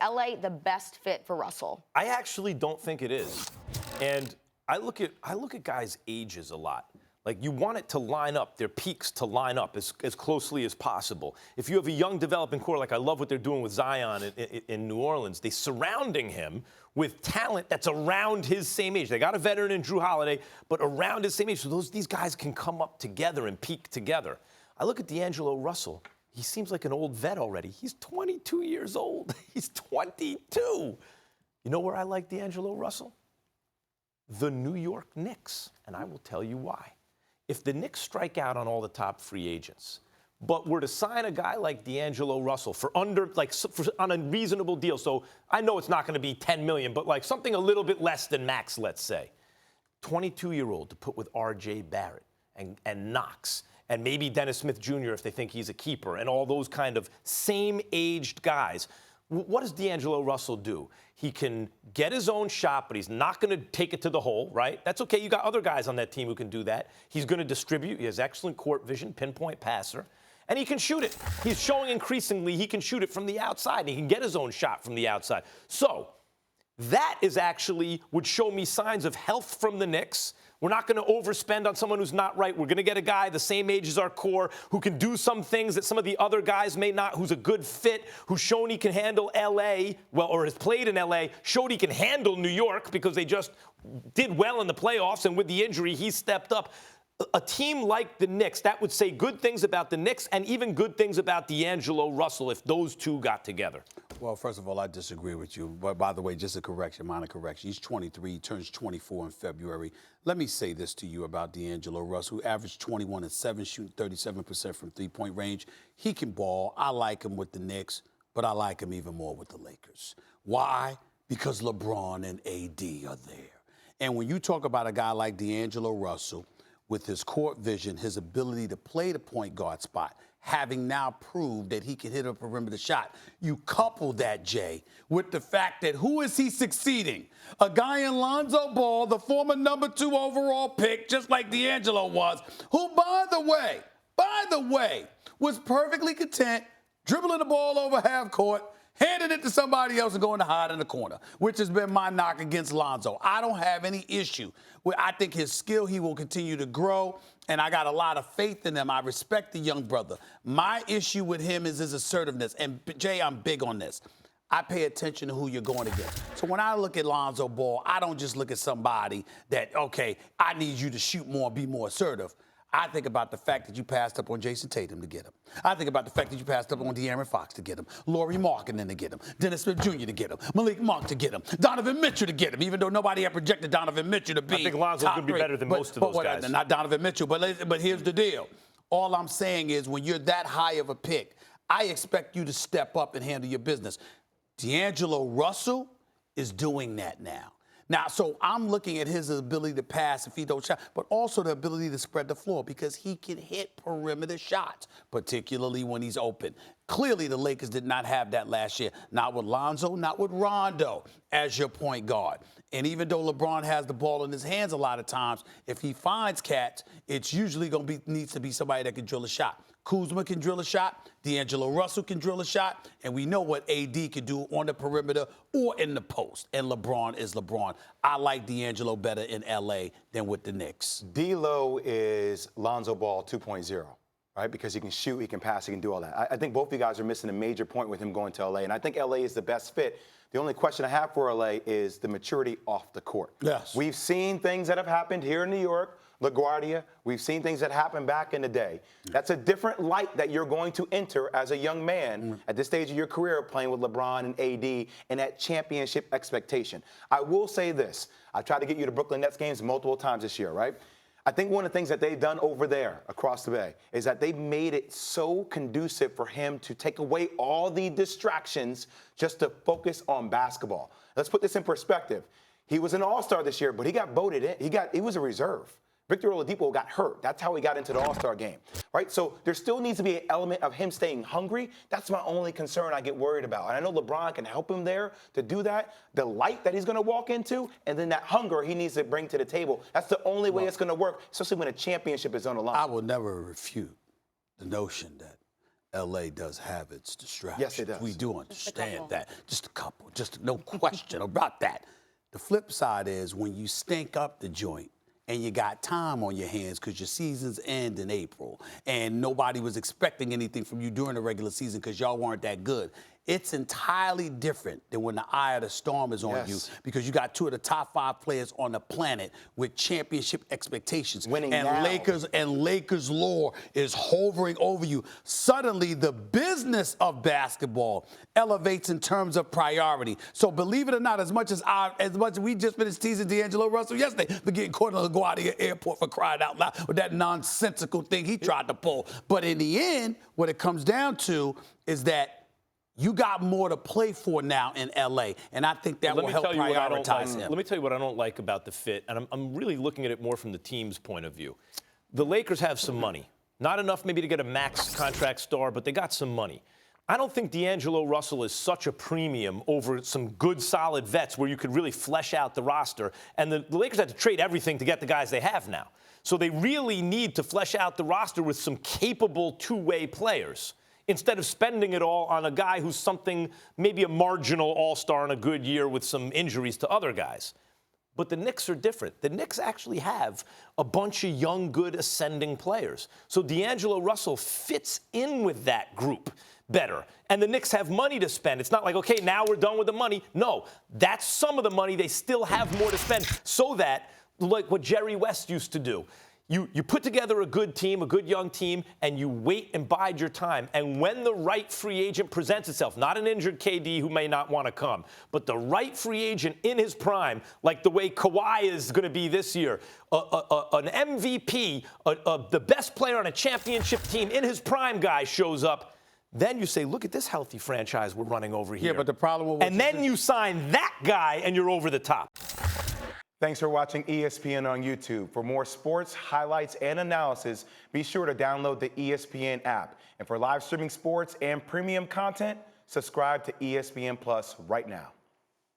LA the best fit for Russell? I actually don't think it is. And I look at guys' ages a lot. Like, you want it to line up, their peaks to line up as closely as possible. If you have a young developing core, like I love what they're doing with Zion in New Orleans, they're surrounding him with talent that's around his same age. They got a veteran in Drew Holiday, but around his same age. So these guys can come up together and peak together. I look at DAngelo Russell. He seems like an old vet already. He's 22 years old. He's 22. You know where I like DAngelo Russell? The New York Knicks. And I will tell you why. If the Knicks strike out on all the top free agents, but were to sign a guy like DAngelo Russell for on a reasonable deal, so I know it's not going to be $10 million, but like something a little bit less than max, let's say, 22-year-old to put with R.J. Barrett and Knox, and maybe Dennis Smith Jr. if they think he's a keeper, and all those kind of same-aged guys. What does DAngelo Russell do? He can get his own shot, but he's not going to take it to the hole, right? That's okay. You got other guys on that team who can do that. He's going to distribute. He has excellent court vision, pinpoint passer, and he can shoot it. He's showing increasingly he can shoot it from the outside, and he can get his own shot from the outside. So that is actually would show me signs of health from the Knicks. We're not going to overspend on someone who's not right. We're going to get a guy the same age as our core who can do some things that some of the other guys may not, who's a good fit, who's shown he can handle L.A., or has played in L.A., showed he can handle New York because they just did well in the playoffs, and with the injury, he stepped up. A team like the Knicks, that would say good things about the Knicks and even good things about DAngelo Russell if those two got together. Well, first of all, I disagree with you. But by the way, just a correction, minor correction. He's 23, he turns 24 in February. Let me say this to you about DAngelo Russell, who averaged 21 and 7, shooting 37% from three-point range. He can ball. I like him with the Knicks, but I like him even more with the Lakers. Why? Because LeBron and AD are there. And when you talk about a guy like DAngelo Russell, with his court vision, his ability to play the point guard spot, having now proved that he can hit a perimeter shot. You couple that, Jay, with the fact that who is he succeeding? A guy in Lonzo Ball, the former #2 overall pick, just like DAngelo was, who, by the way, was perfectly content dribbling the ball over half court, handing it to somebody else and going to hide in the corner, which has been my knock against Lonzo. I don't have any issue. I think his skill, he will continue to grow, and I got a lot of faith in him. I respect the young brother. My issue with him is his assertiveness. And, Jay, I'm big on this. I pay attention to who you're going against. So when I look at Lonzo Ball, I don't just look at somebody that, okay, I need you to shoot more and be more assertive. I think about the fact that you passed up on Jason Tatum to get him. I think about the fact that you passed up on De'Aaron Fox to get him, Lauri Markkanen to get him, Dennis Smith Jr. to get him, Malik Monk to get him, Donovan Mitchell to get him, even though nobody had projected Donovan Mitchell to be I think Lonzo's going to be better than most of those guys. Not Donovan Mitchell, but here's the deal. All I'm saying is when you're that high of a pick, I expect you to step up and handle your business. DAngelo Russell is doing that now. Now, so I'm looking at his ability to pass if he don't shot, but also the ability to spread the floor because he can hit perimeter shots, particularly when he's open. Clearly, the Lakers did not have that last year. Not with Lonzo, not with Rondo as your point guard. And even though LeBron has the ball in his hands a lot of times, if he finds cats, it's usually going to needs to be somebody that can drill a shot. Kuzma can drill a shot. DAngelo Russell can drill a shot. And we know what AD can do on the perimeter or in the post. And LeBron is LeBron. I like DAngelo better in L.A. than with the Knicks. D'Lo is Lonzo Ball 2.0, right? Because he can shoot, he can pass, he can do all that. I think both of you guys are missing a major point with him going to L.A. And I think L.A. is the best fit. The only question I have for L.A. is the maturity off the court. Yes. We've seen things that have happened here in New York, LaGuardia. We've seen things that happened back in the day. That's a different light that you're going to enter as a young man at this stage of your career playing with LeBron and AD and that championship expectation. I will say this. I tried to get you to Brooklyn Nets games multiple times this year, right? I think one of the things that they've done over there across the bay is that they've made it so conducive for him to take away all the distractions just to focus on basketball. Let's put this in perspective. He was an all-star this year, but he got voted in. He was a reserve. Victor Oladipo got hurt. That's how he got into the All-Star game, right? So there still needs to be an element of him staying hungry. That's my only concern I get worried about. And I know LeBron can help him there to do that. The light that he's going to walk into, and then that hunger he needs to bring to the table. That's the only way it's going to work, especially when a championship is on the line. I will never refute the notion that L.A. does have its distractions. Yes, it does. We do understand that. Just a couple. just no question about that. The flip side is when you stink up the joint and you got time on your hands because your seasons end in April and nobody was expecting anything from you during the regular season because y'all weren't that good. It's entirely different than when the eye of the storm is on you because you got 2 of the top 5 players on the planet with championship expectations. Winning and now. Lakers lore is hovering over you. Suddenly, the business of basketball elevates in terms of priority. So believe it or not, as much as we just finished teasing DAngelo Russell yesterday for getting caught in LaGuardia Airport for crying out loud with that nonsensical thing he tried to pull. But in the end, what it comes down to is that you got more to play for now in L.A., and I think that will help prioritize him. Let me tell you what I don't like about the fit, and I'm really looking at it more from the team's point of view. The Lakers have some money. Not enough maybe to get a max contract star, but they got some money. I don't think DAngelo Russell is such a premium over some good, solid vets where you could really flesh out the roster. And the Lakers had to trade everything to get the guys they have now. So they really need to flesh out the roster with some capable two-way players, instead of spending it all on a guy who's something, maybe a marginal all-star in a good year with some injuries to other guys. But the Knicks are different. The Knicks actually have a bunch of young, good, ascending players. So DAngelo Russell fits in with that group better. And the Knicks have money to spend. It's not like, okay, now we're done with the money. No, that's some of the money. They still have more to spend so that, like what Jerry West used to do, You put together a good team, a good young team, and you wait and bide your time. And when the right free agent presents itself, not an injured KD who may not want to come, but the right free agent in his prime, like the way Kawhi is going to be this year, an MVP, the best player on a championship team in his prime guy shows up, then you say, look at this healthy franchise we're running over here. Yeah, but the problem with and then you sign that guy, and you're over the top. Thanks for watching ESPN on YouTube. For more sports, highlights, and analysis, be sure to download the ESPN app. And for live streaming sports and premium content, subscribe to ESPN Plus right now.